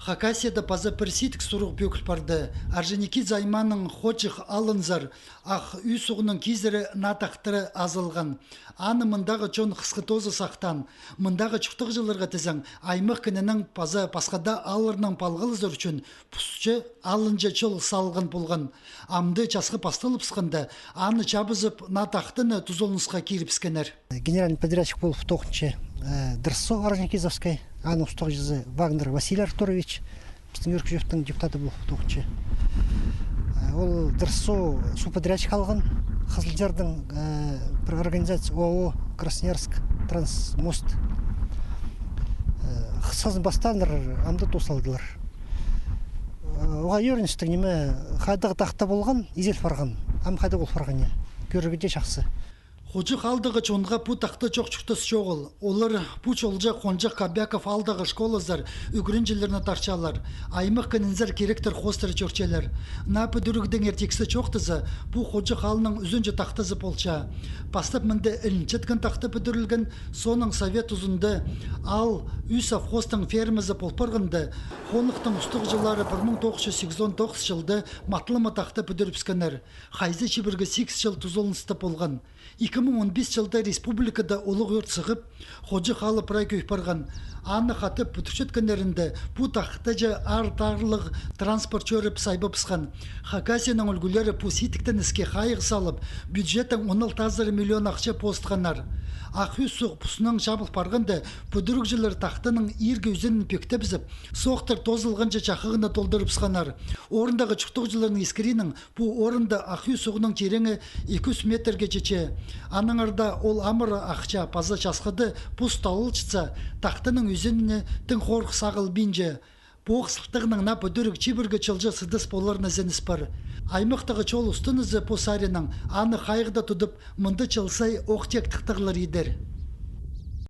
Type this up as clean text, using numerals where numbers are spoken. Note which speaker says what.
Speaker 1: Хакасияда паза перситик сурук бөкіл барды. Арженики займаның хочық алынзар, ақ үй суғының кезері натақтыры азылған. Аны мындағы чон қысқытозы сақтан. Мындағы чуқтық жылырға тізің, аймық кінінің паза пасқада алырның палғылызыр үшін пұсчы алынжа чол салғын болған. Амды часқы пастылып сқынды, аны чабызып натақтыны тузолнысқа киріпскенер.
Speaker 2: Генеральный подрядчик был в Тохнче Дырсо Орджоникидзевской, аны устық жүзі Вагнер Василий Артурович, біздің өркіжевтің депутаты был в Тохнче. Ол Дырсо суподрядчик алған, Қызылжардың бір организация ООО Красноярск Трансмост. Сазын бастаныр амды тосалдылар. Оға еріністің неме қайдағы тақта болған, изел барған, ам қайда бол барған не, көрігіде жақсы.
Speaker 1: Хожық алдығы чонға пу тақты чоқ-чықтыс жоғыл. Олар пу чолжа қонжақ Кабяков алдағы школазар үгірінжілеріні тарчалар. Аймық кінінзер керектір қостыры чөрчелер. Напы дүрігдің ертексі чоқтызы пу хожық алының үзінжі тақтызы полча. Пастып мінді ілінчеткін тақты бүдірілген, соның совет ұзынды ал үй совхозтың фермізі полпырғынды. Қонықтың ұстық жылары 1989 жылды матлымы тақты бүдіріпскенер. Хайзы чебіргі 8 жыл тұзолынысты болған. 2015 жылда республикада олық өрт сығып, ходжы қалы прай көйіп барған. Аны қатып бүтіршеткендерінде бұ тақтыжы артарлық транспорт чөріп сайбы пысқан. Хакасияның үлгілері бұ ситіктен іске қайық салып, бюджеттің 16 миллион ақша постқанар. Ақүй сұқ бұсының жабыл барғанды бүдірік жылыр тақтының ерге үзенін пекті бізіп, соқтыр тозылғанша чақығына толдырып сқанар. Орындағы чұқтық жылырының ескерінің бұ орында ақүй сұғының тереңі 200 метрге чече. Аныңарда ол амыры ақча паза часқыды бұс талыл чыца, тақтының үзеніне тің қорқ сағыл бинже. Боқсықтығының на бүдірік чибіргі чылжы сыдыс боларына зеніс бар. Аймақтығы чол ұстынызы посарының аны қайғыда тұдып, мұнды чылсай оқтек тықтығылар едер.